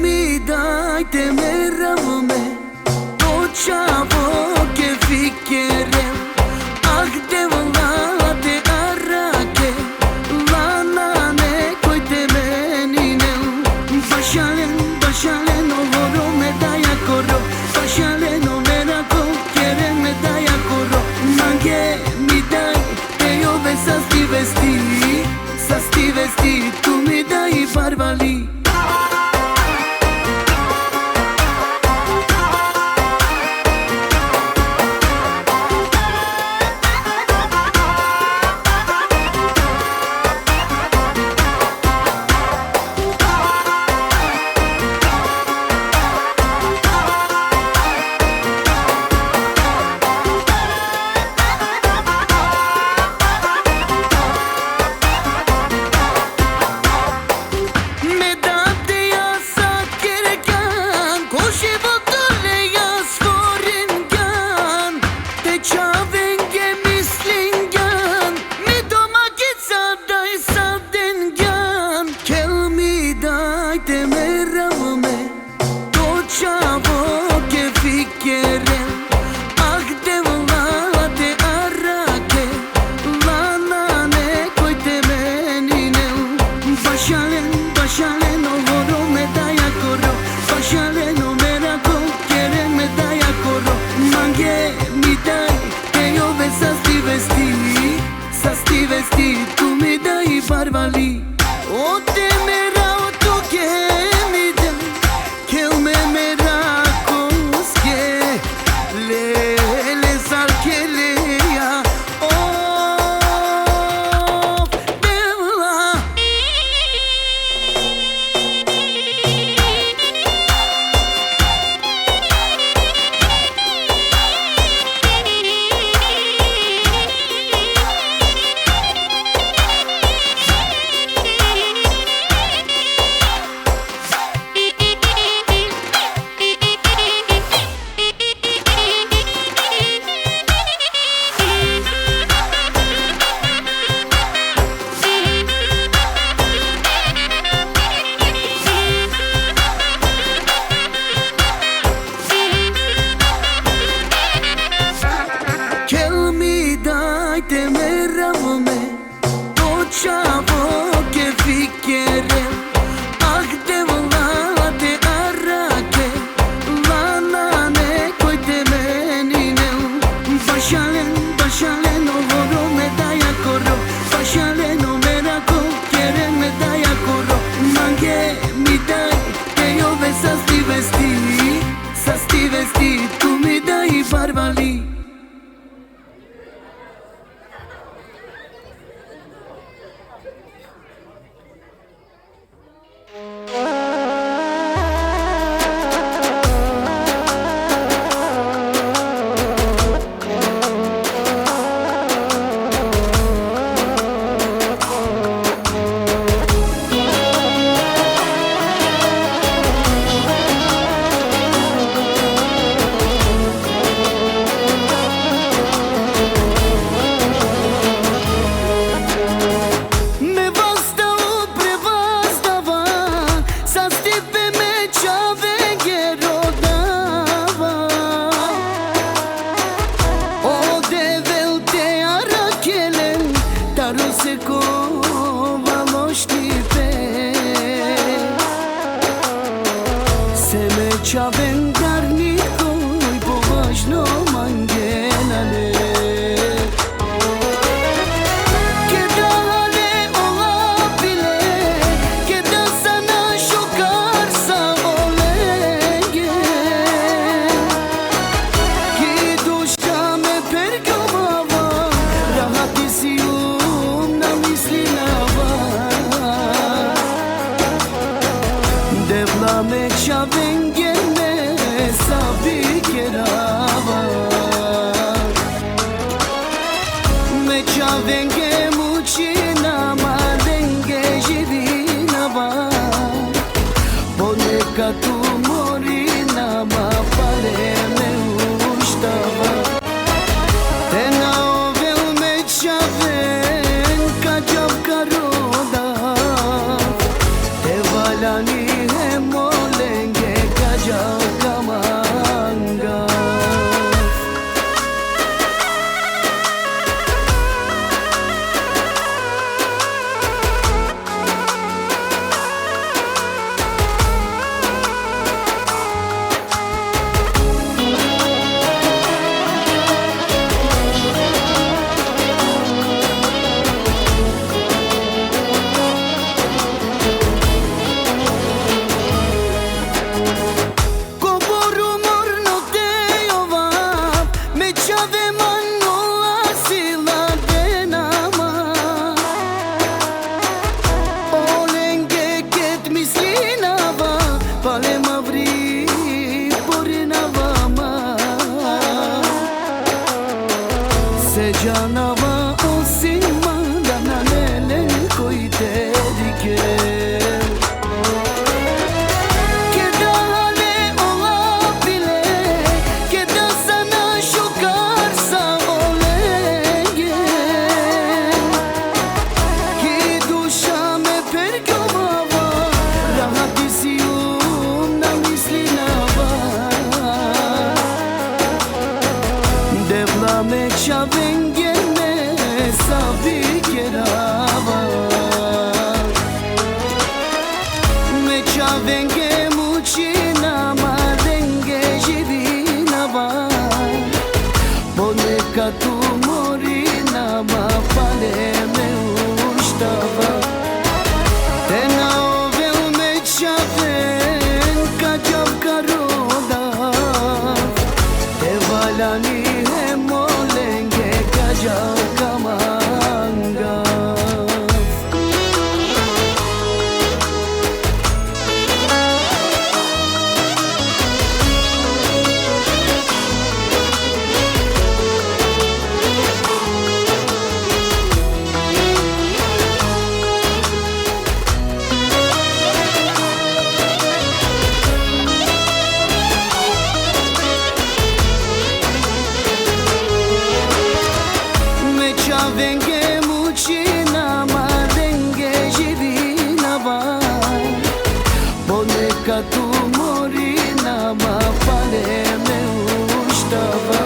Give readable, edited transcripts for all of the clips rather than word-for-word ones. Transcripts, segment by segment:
mi dai te merame to chavo ke fikere ah te valla te arrake lana ne koite menine bashale no voro me dai a corro bashale no mera ko quiere me dai a corro manche mi dai te io sasti vesti tu mi dai farvali. Tu mi dai farvali o te mera o tu che mi dai che me mera coske le sal che le ya oh bella te merame to chavo ke fikere ah te valla te arrake lana ne koite menine bashale no voro me dai a corro bashale no mera ko quiere me dai a corro manche mi dai te io sasti vesti tu mi dai farvali. Qa vendar një koj po vazhno mangenale Keda hale o apile Keda sana shokar sa volenge Ki dushka me pergomava Rahati si na misli lava Devla me qa venge sabi kerava me chavenge muchina malenge jivina va boneka tu morina ma pare me ushtava tena ovel me chaven ka jav karoda te valani molenge kaja kamanga. Canava osima dana nele koiterike Keda hale olabile Keda sana şokarsa olege Ki dušame pergomava Rahat isiyum na mislinava Devla me čaven Venge mucina marenge živina va Poneka tu morina ma pale me uštava Te na ovel me čaven kađavka roda Te valjani he molenge kađavka manga Venge mucina marenge živina va Poneka tu morina ma pale me uštava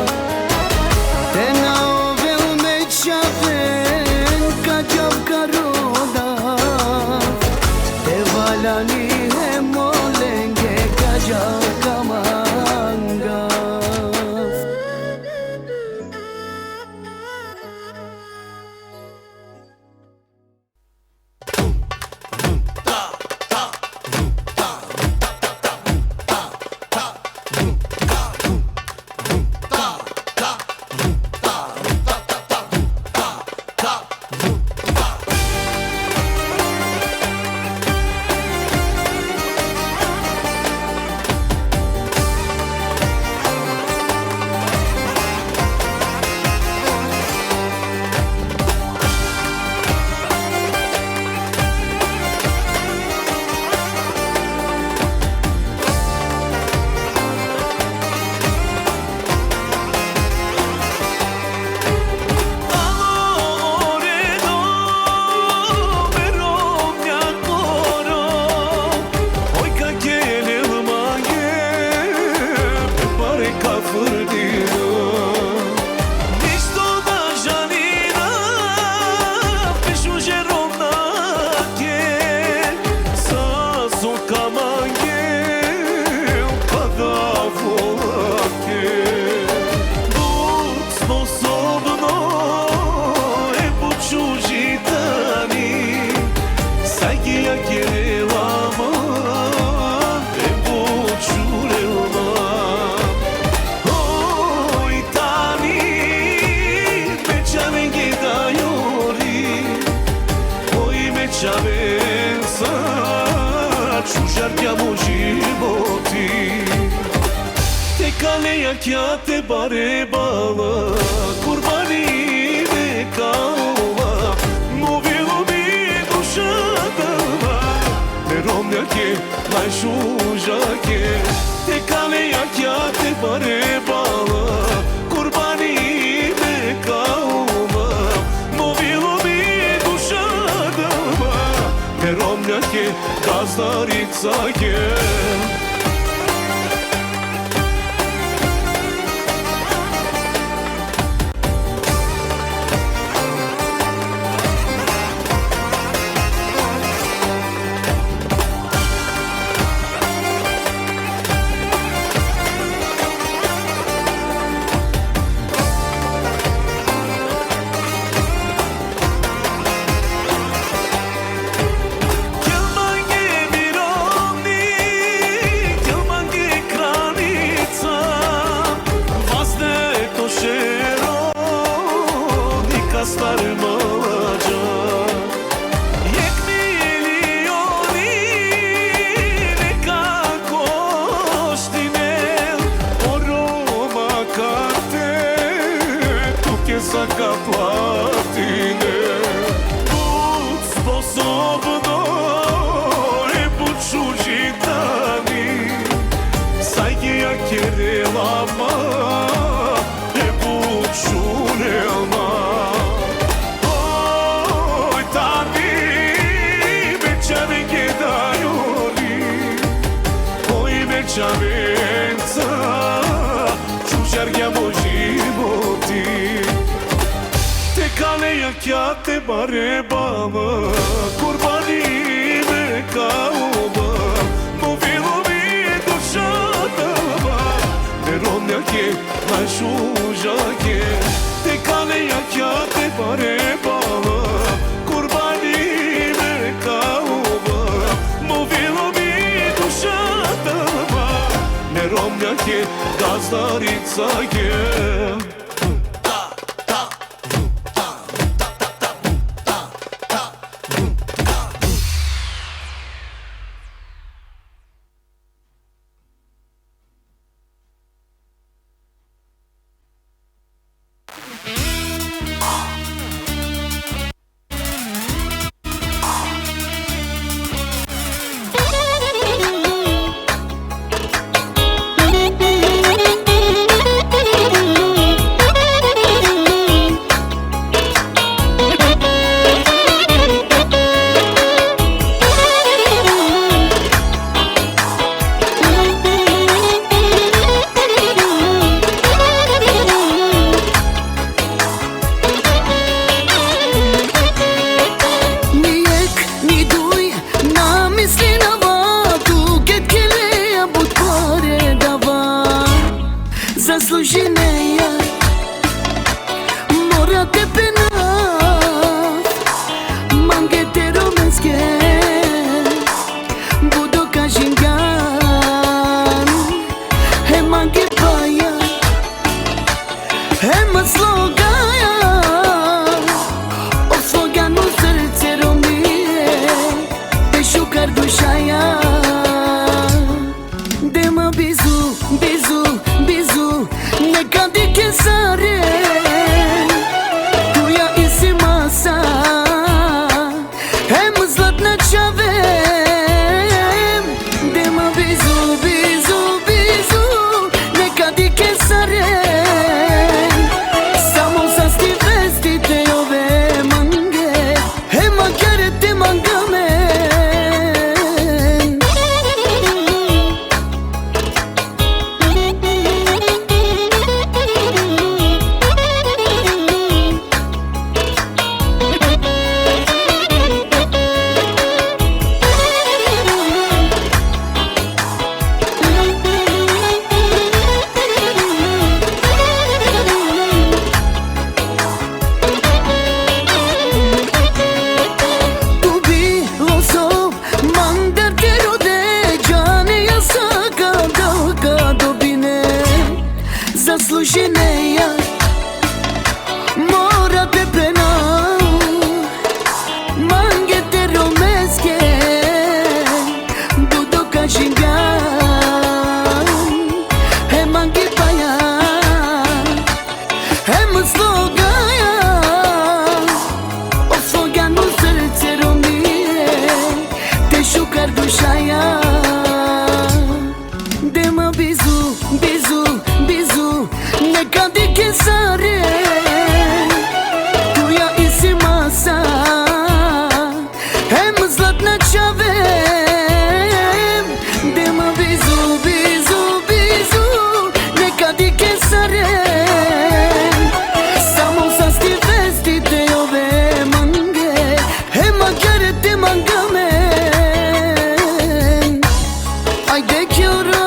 Te na ovel me čaven kađavka roda Te valjani he molenge kađavka manga Kya te bare bala kurbani de kaula Movilu bi dušadama Neromnja ke najšuža ke Te kaleja kya te bare bala kurbani de kaula Movilu bi dušadama Neromnja ke gazdarica ke mama e buciune alma oi tani becciame che daiori oi becciamenza ci cerchiamo gimoti te caleia chiate bare bama curbani me cauma movilo mi dușata Romnea che la shuja che te caleia chiate bare bama curbani me cauma movilo mi dușata ne Romnea che gazdarica che Zasluženeja morate penat Mangete romenske budu kažingan He mange paja He mă slogaja O slogan u srce romije Te šukar dušaja De mă bizu, bizu, bizu Neka dike sare Tuja i si masa Hem zlatna čavem De mă bizu, bizu, bizu Neka dike sare Samo sa sti vestite ove mange He magare te mangame Zasluženeja morate penat Mangete romenske budu kažingan He mangi paja He mă slogaja O slogan u srce romije Te šukar dušaja De mă bizu, bizu, bizu Neka dike sare Tuja i si masa Hem zlatna čavem De mă bizu, bizu, bizu Neka dike sare Samo sa sti vestite ove mange He magare te mangame Ajde kjora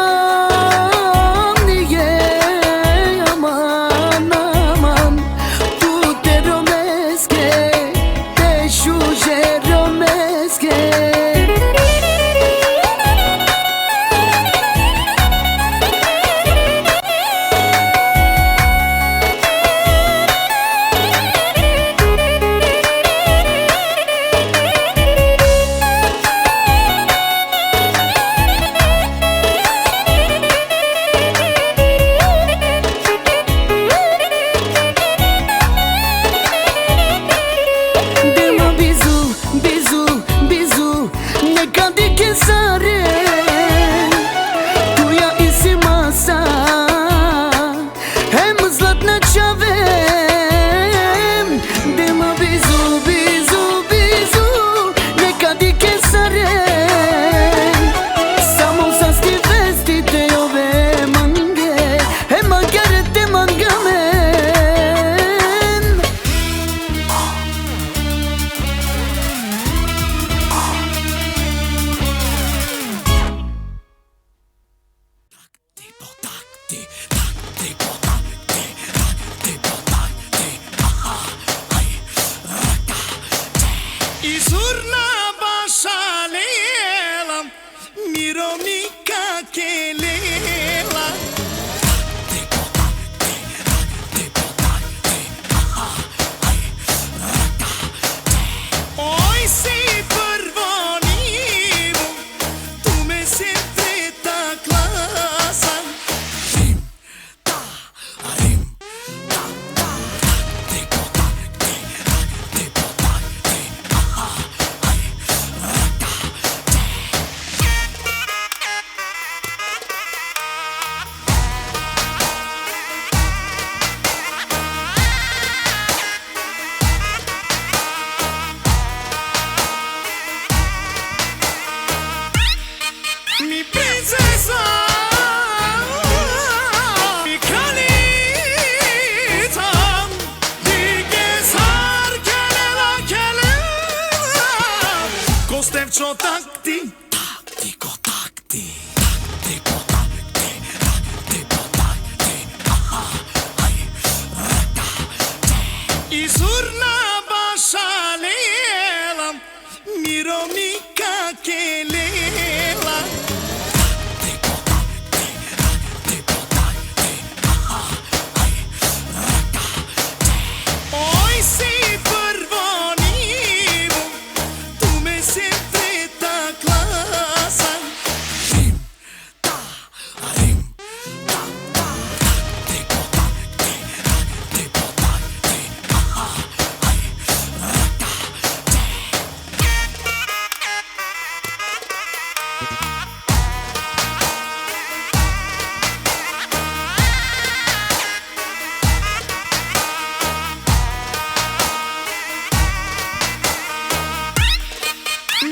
Mi princesa, mi kalita, mi gezar kelela kelela. Kostev čo takti, taktiko takti, taktiko takti, taktiko takti. Aha, aj, raka, te. I zurna bashalela, miromika kelela.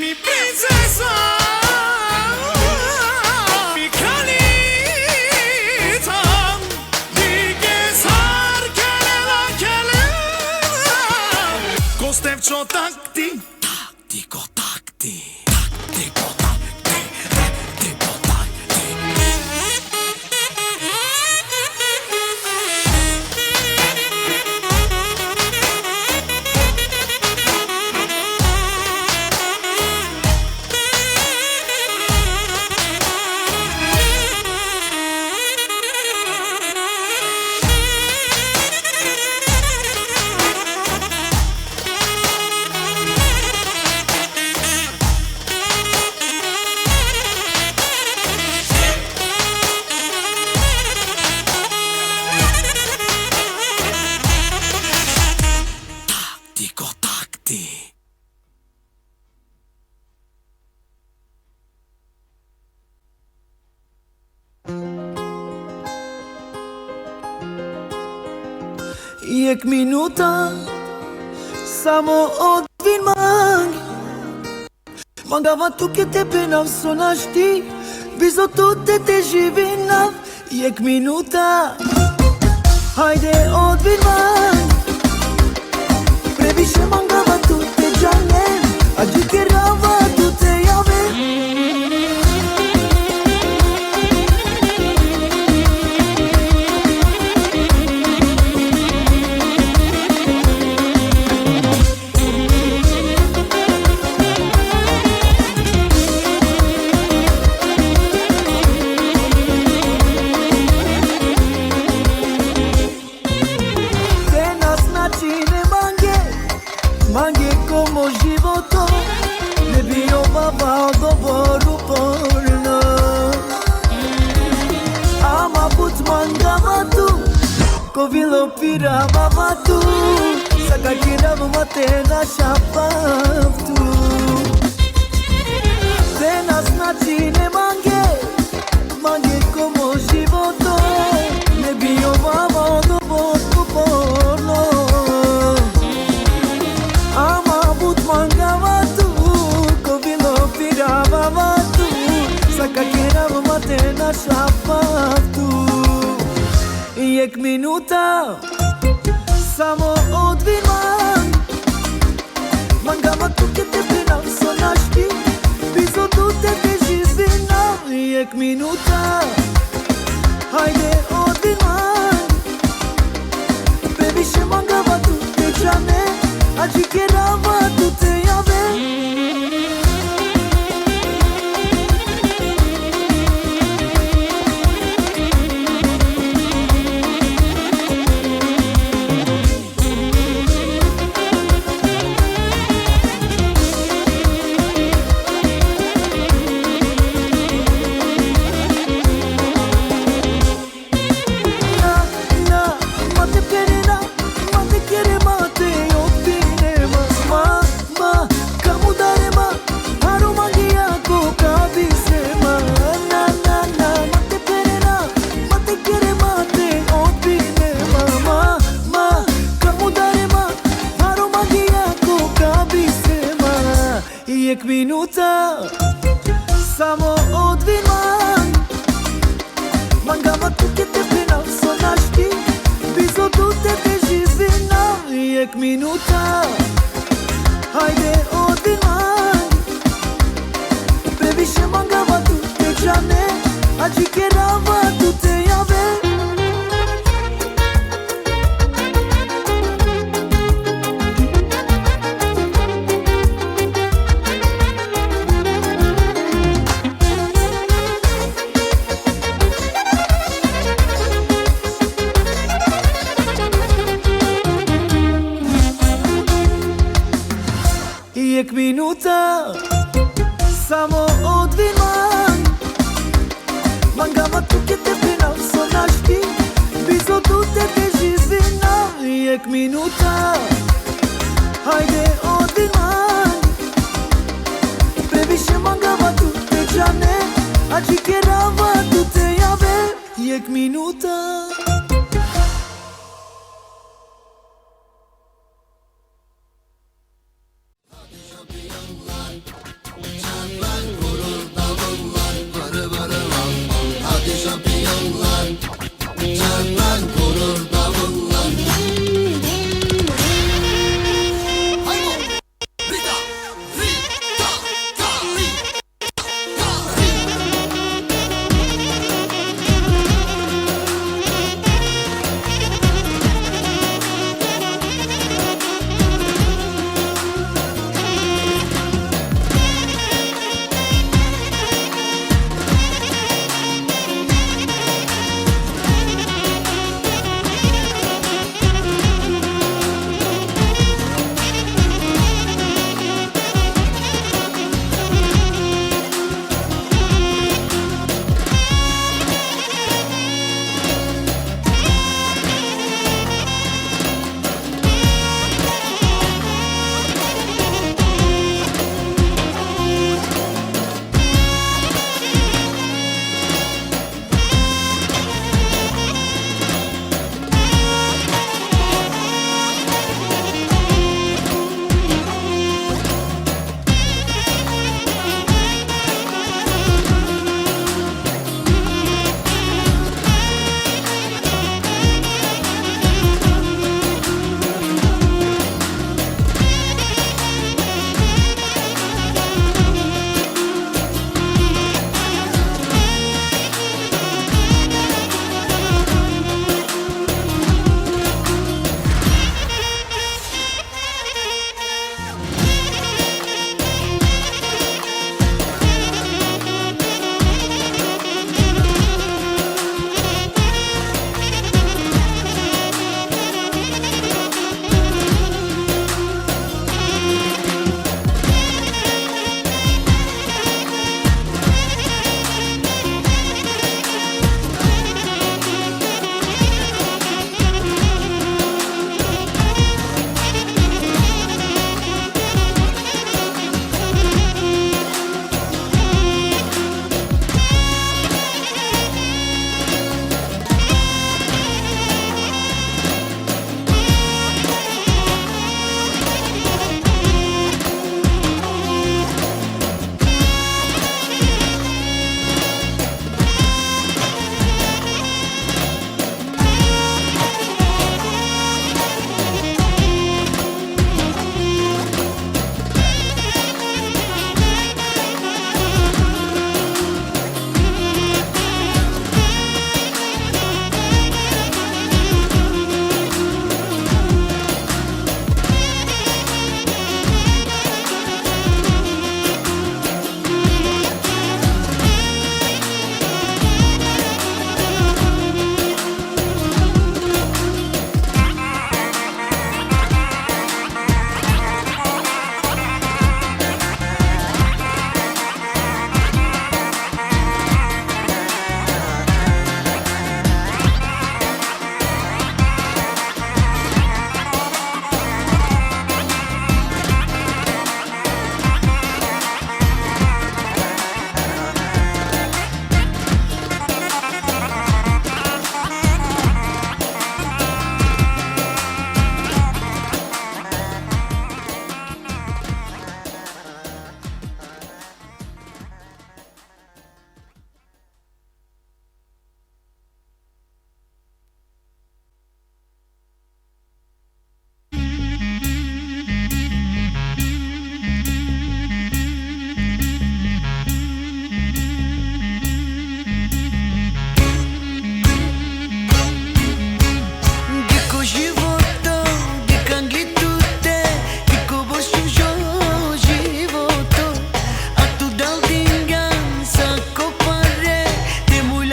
Mi princesa, mi kalita, mi gezar kelela kelela. Kostev čo takti, taktiko takti, taktiko takti, taktiko takti. Taktiko takti. Jek minuta samo odvin mangi Mangava tu che te penam sonashti Bizo tu te živinav Jek minuta Hajde odvin mangi Previše mangava tu te džanem A džikerava tu te javem Mange como životo Ne bi obavao doboru porno Ama put mangava tu Ko vilo pirava tu Saka kirav mate na šapavtu Te nas znači ne mange Mange como životo Ne bi obavao doboru porno Ama but mangava tu Ko bilo pirava tu Saka kirav mate na šapavtu Jek minuta Samo odvin man Mangava tu che te penam sonashti Bizo tu te živinav Jek minuta Hajde odvin man Previše mangava tu te džane A džikerava tu te javem Mate, kamu dare ma minuta Haide o dimani Baby she mangava tu te jane Aji kerava tu te yave Jek minuta Samo od viman Mangava tu che te final sonaști Bizo tu te živina Jek minuta Haide od viman Baby she mangava tu te jane Aji kerava tu te jave Jek minuta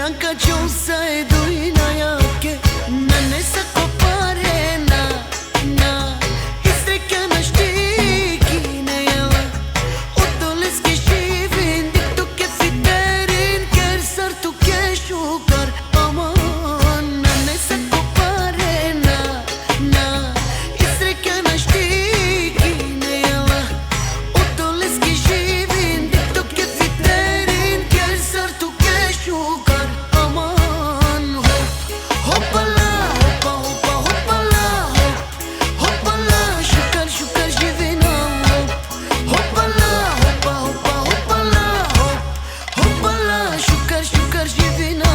Branca Josa e doina yake na nesa kopare na na istrekia na shtiki na yala utoles ke shivin dik tu ke fiterin ker sar tu ke shukar aman na nesa kopare na na istrekia na shtiki na yala utoles ke shivin dik tu ke fiterin ker sar tu ke shukar aman hoppala hoppa hoppa hoppala hoppala shukar shukar jivina hoppala hoppa hoppa hoppala hoppala shukar shukar jivina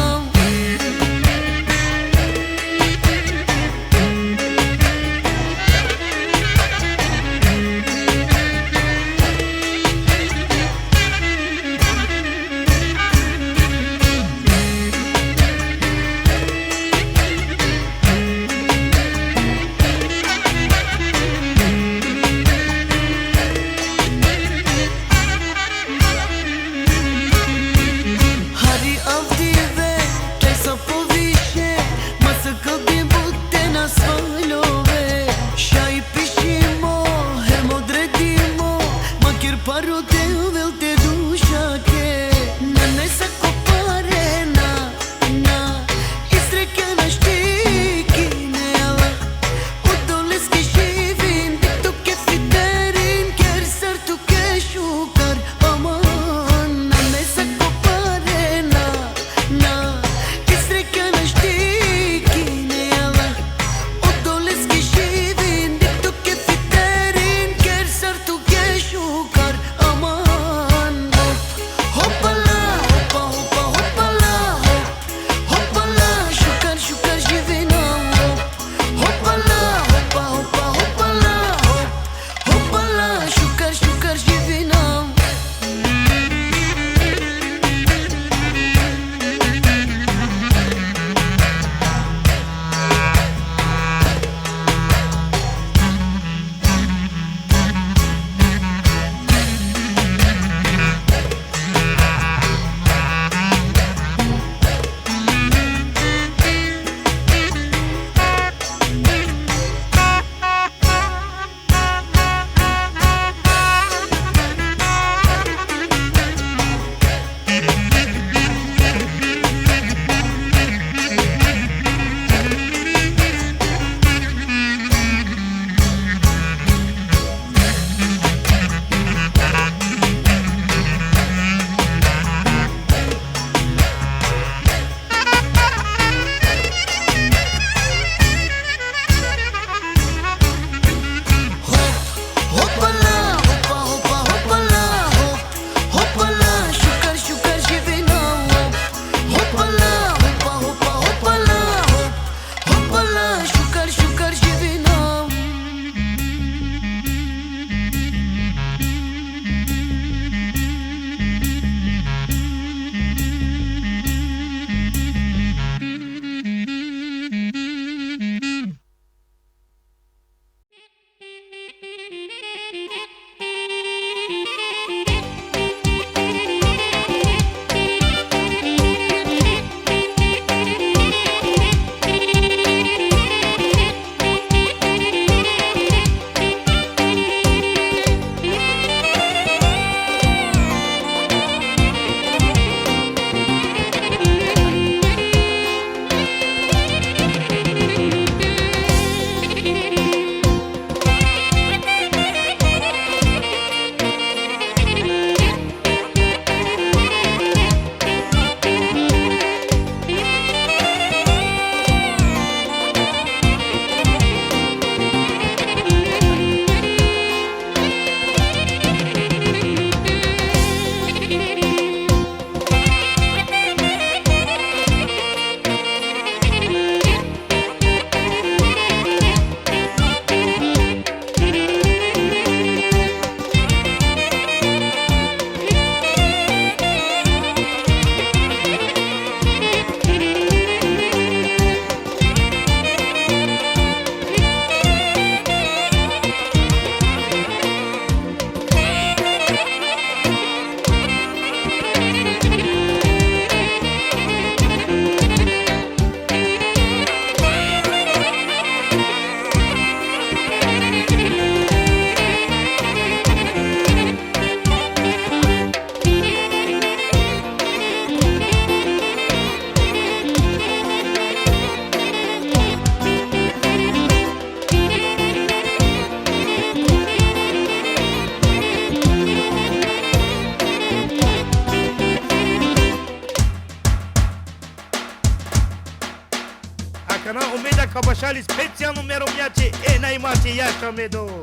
kana umeda kabashali special numero miace e na imace ya shamedo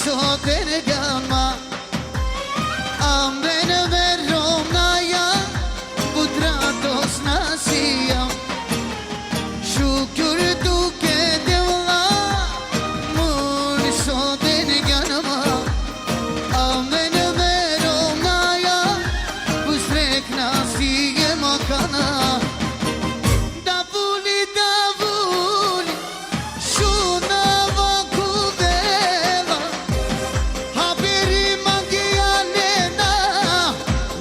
sotergama Ambene veromnaya Budratos nasiyam Şükür duke devla Mun sotergama Ambene veromnaya Busrek nasiyem akana Davuli davuli Şunava kuvela Haberi mangianena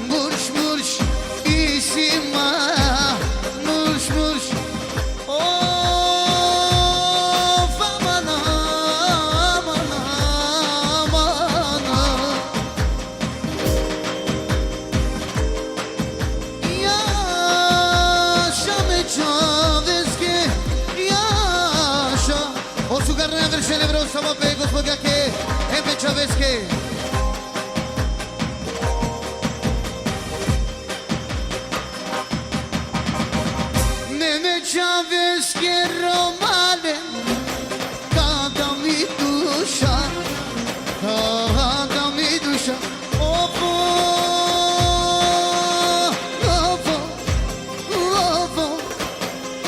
Murş murş isima Murş murş Of aman aman aman Yaşa me čoveske Yaşa O su garne vršene vro samo pe gospodjake Ebe čoveske Neme čoveske romane Kada mi duša Kada mi duša Ovo Ovo Ovo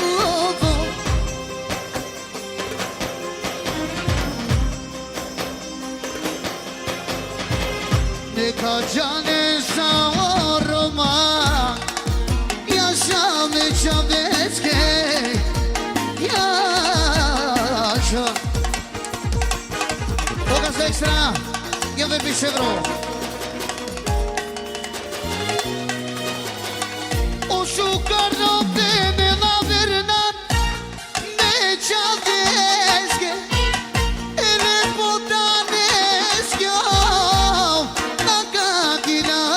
Ovo Neka cane sa oroma Yaşa me čoveske Yaşa Pokaz ekstra Ja ve piše bro O šukarno teme la vernan Ne čoveske Ele podaneske Na kakilava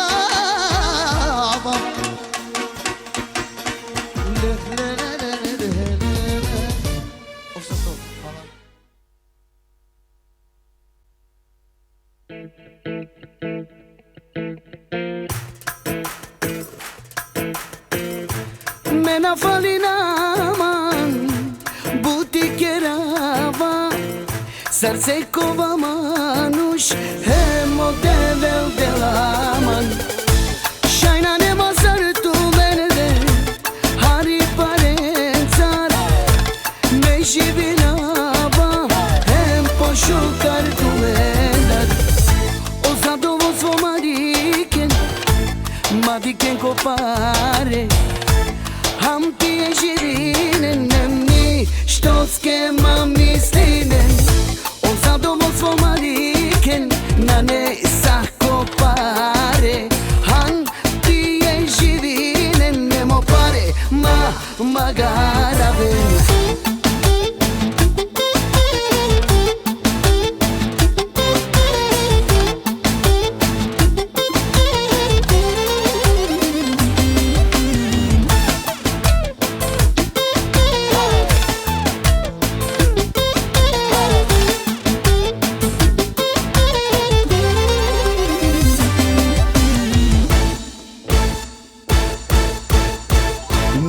Mena falinaman Butikerava Sarsekova manush Hemo devel delaman Shajna ne mazar tu menede Hari parencar Me živinava Hem pošukar tu menat O zadovoljstvo mariken Madiken kopare Ham ti je živine nemni Što skema mislinen O zadovoljstvo mariken Na ne sakopare Han ti je živine Nemo pare magarave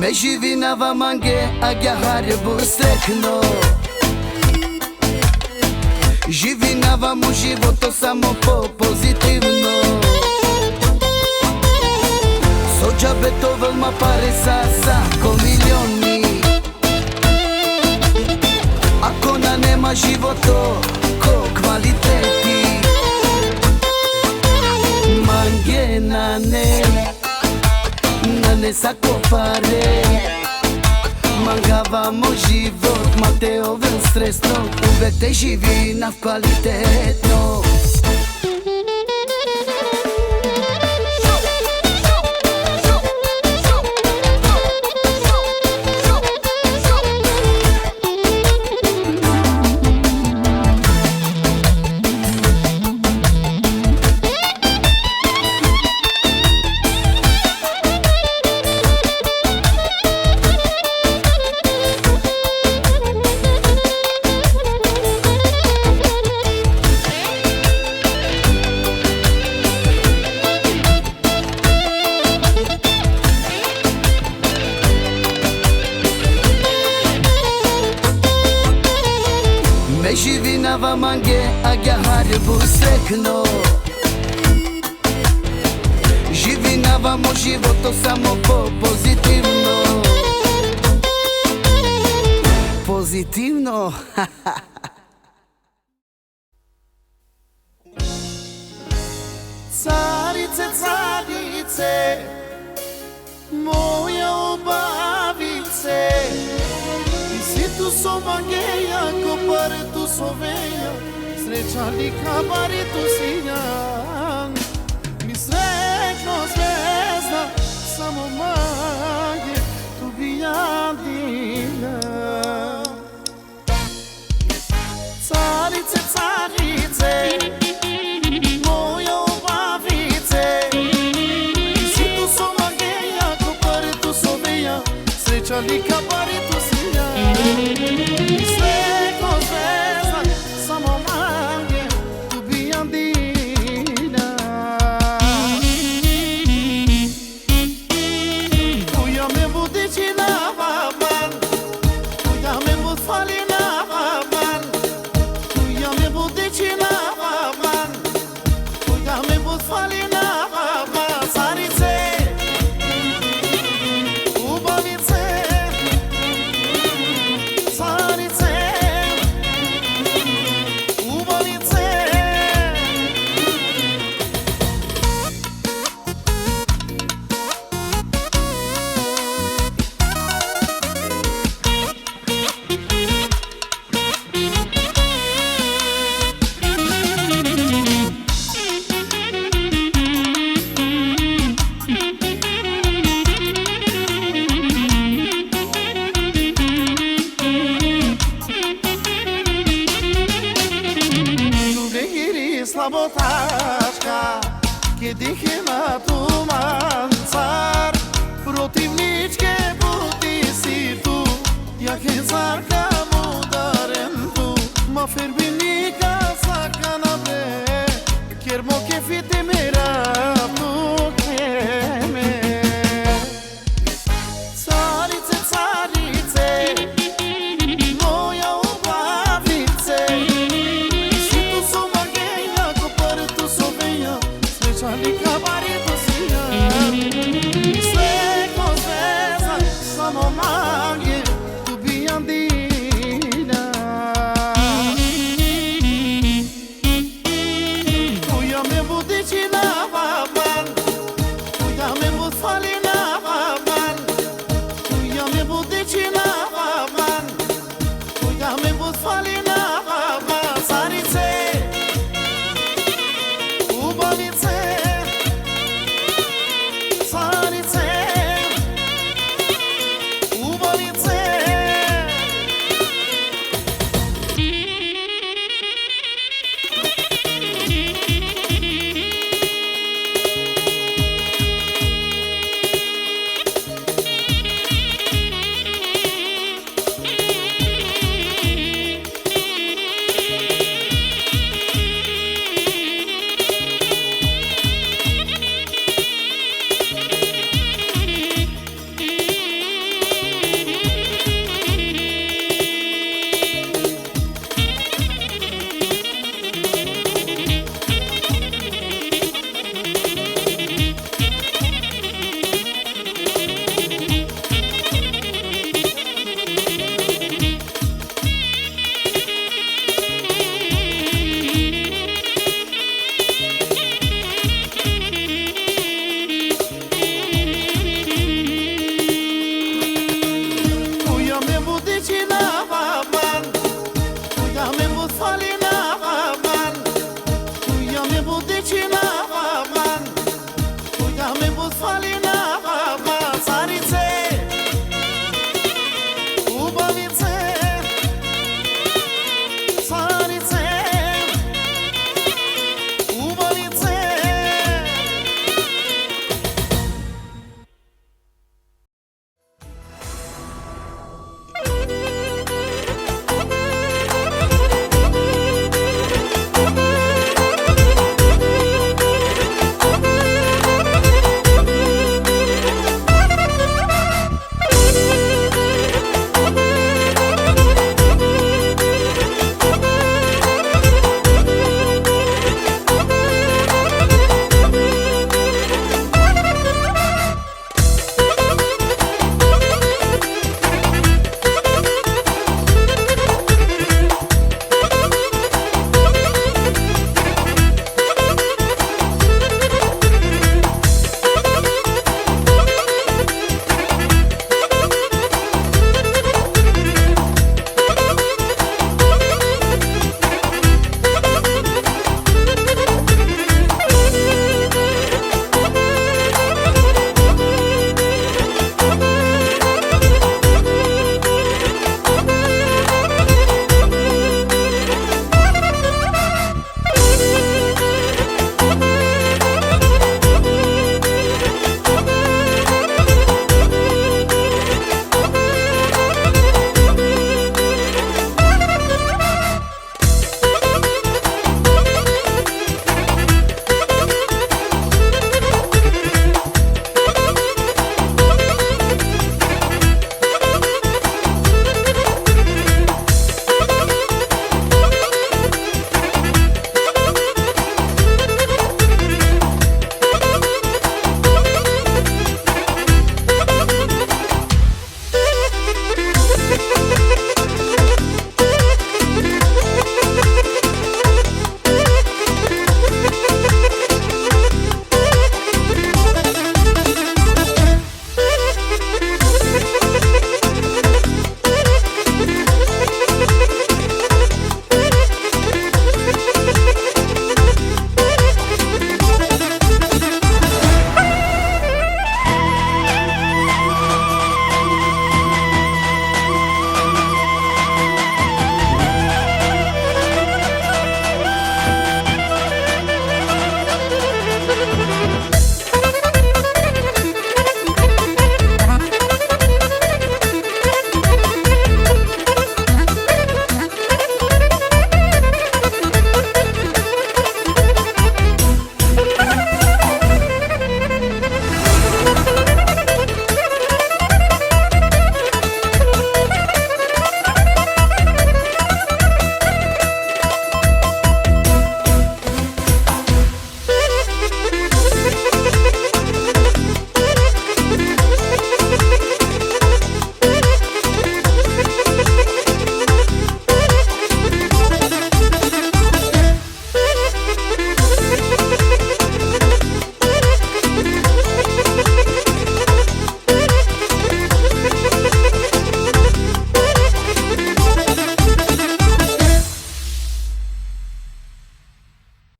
Me živinava mange agarrar bustekno Živinava mu život samo po pozitivno Sođabe to velma pare sa ko milioni Ako na nema životo ko kvaliteti Mange na ne sakopare Mangavamo život, mate ovel stresno Uvek te živi na kvalitetno Me živinava mange Nega harbu srekno Živinavamo životo samo pozitivno Pozitivno Carice, carice, moja obavice I si tu somageja, ko pare tu soveja Srećani kabari tu sinjan Mi srećno zvezda, samo manje tu bijadina Carice, carice, moja obavice I si tu somageja, ko pare tu soveja Srećani kabari tu sinjan Mi srećno zvezda, samo manje tu bijadina Kuja me budići na vaban Kuja me bud fali na vaban Kuja me budići na vaban Kuja me bud fali na vaban Carice, ubavice Carice, ubavice Slabotačka, kedihe na tuman car Protivničke budi si tu, jahe zarka mudaren tu Ma ferbinika saka na bre, ker mo kefite mera tu keme Carice, carice, moja obavice Srećani kabari tu sinjan I sve ko zvezda, samo manje tu bijadina Kuja me budići na vaban Kuja me bud fali na vaban Kuja me budići na vaban Kuja me bud fali na vaban Carice, ubavice Carice, ubavice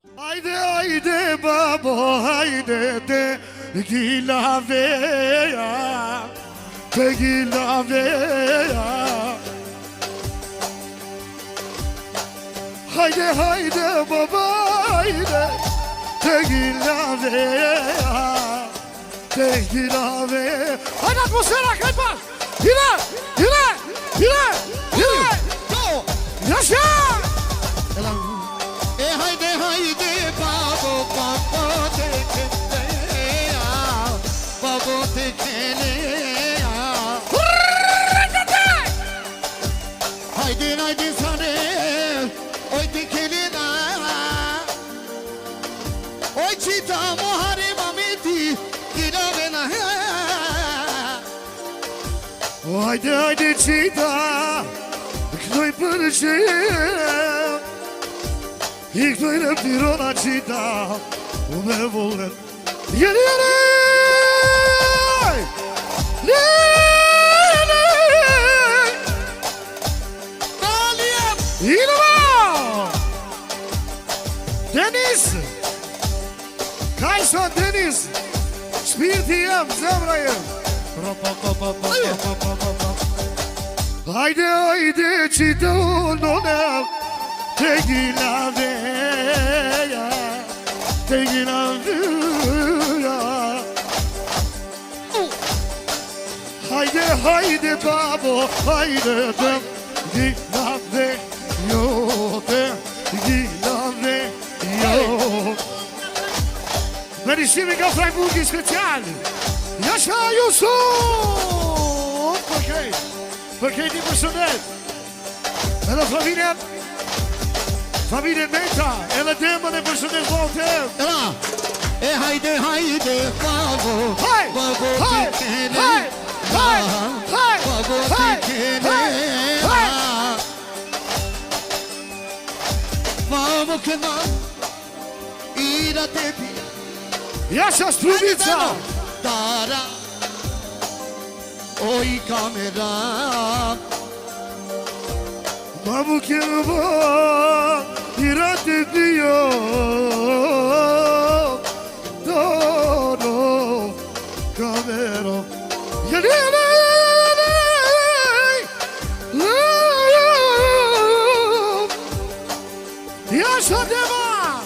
Haydi haydi babo haydi de gila veya de gila veya haydi haydi baba haydi de gila veya de gila veya haydi atmosfera kaypar yine yine yine yine Go! yaşa Haydi haydi babo babo tekele ya babo tekele ya Haydi haydi sare oy tekele na oy çita muharem ameti giravena haydi haydi çita knoy pırışım İlk böyle bir ona çita Ume volver Yeni yeni Daliyem Yine var Deniz Kaysa Deniz Spirtiyem Zemrayım Haydi haydi çita onem Tegila veya Tegila veya Haydi haydi babo haydi dem Gila veyo dem Gila veyo Benissimo Freiburg special Yaşa Yusuf Perché di personel E la famiglia Famiglia Meta e la demone personel Walter Ela haydi haydi babo Hey! babo Hey! tekele Hey! Hey! Hey! babo Hey! tekele Hey! babo keman ira tepi Yaşa Strubica Dara Oy kamera Babu kirba irade diyor Doğru kamera Yeni Yaşa dema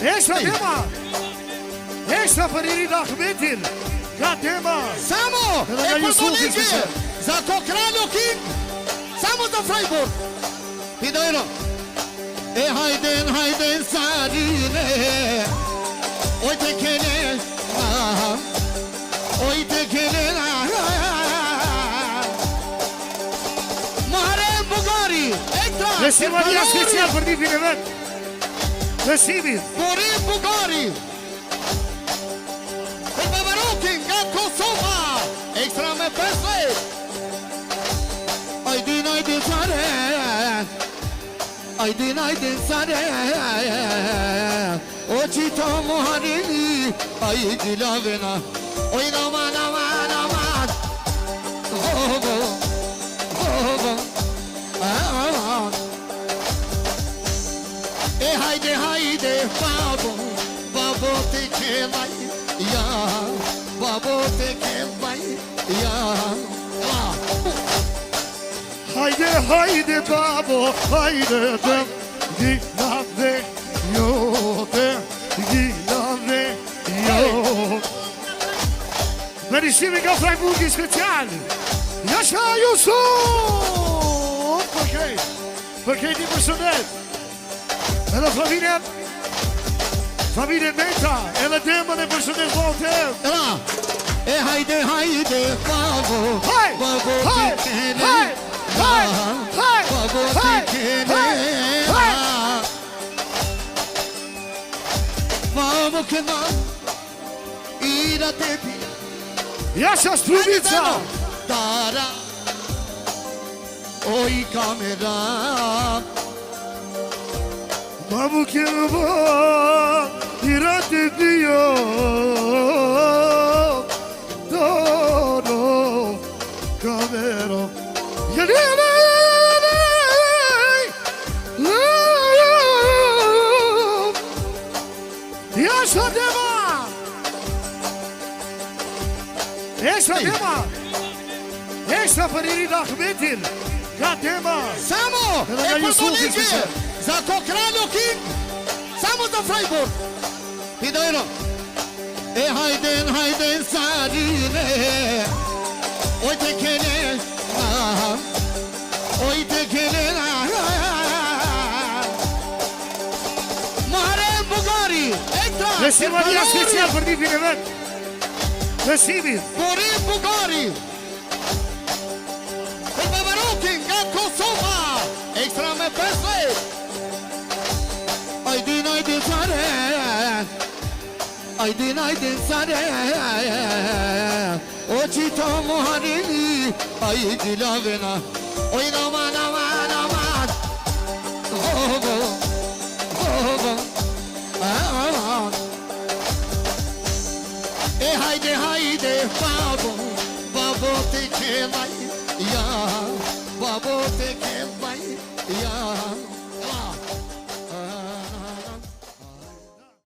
Yaşa dema Yaşa Feriri Ahmetin Gadema Samo Ela e ganhou Porto sul, League za Kraljo King Samo za Freiburg Pidojno hayden sarine Oy tekele Oy tekele Muharrem Bugari Ekta Vesimaria special per di Finevet Vesimir Muharrem Bugari El Babarokin Gatko Soma Ekstra med Pesle Aydin sare Aydin sare O çita muharimi Ay dilavena Oy aman aman aman Obo Obo Aman haydi babo Babo tekelay Ya Babo tekelay Ya Haydi haydi babo haydi dem Gila veyo dem Gila veyo Benissimo Freiburg special Yaşa Yusuf Perché di personel E la famiglia Meta e la demone personel Walter Ela haydi babo Hey! Babo Hey! tekele Hey! Hey! Hey! Babo Hey! tekele Hey! Babo keman ira tepi Yaşa Strubica Dara Oy kamera Babu kirba irade diyor Doğru kamera Yeni Extra tema! Extra tema! Extra për i rida Ahmetin! Ka tema! Samo, Edhe e nga për Jusufi, Bonigje, s'pisa. za Kokralo King, Samo do Freiburg. Pidojno. E hajden sarine, oj te kene, oj te kene, Muharrem Bugari, Ekta, Festivalia special për ditën e vetë! Besimit! Muharrem Bugari, el Babaroki nga Kosova, ekstra me 5 lek. Aydin sare, aydin sare, o çito muharremi, ay dilavena, oy aman aman aman, oh aman. E haydi babo, babo teke vay, ya babo teke vay.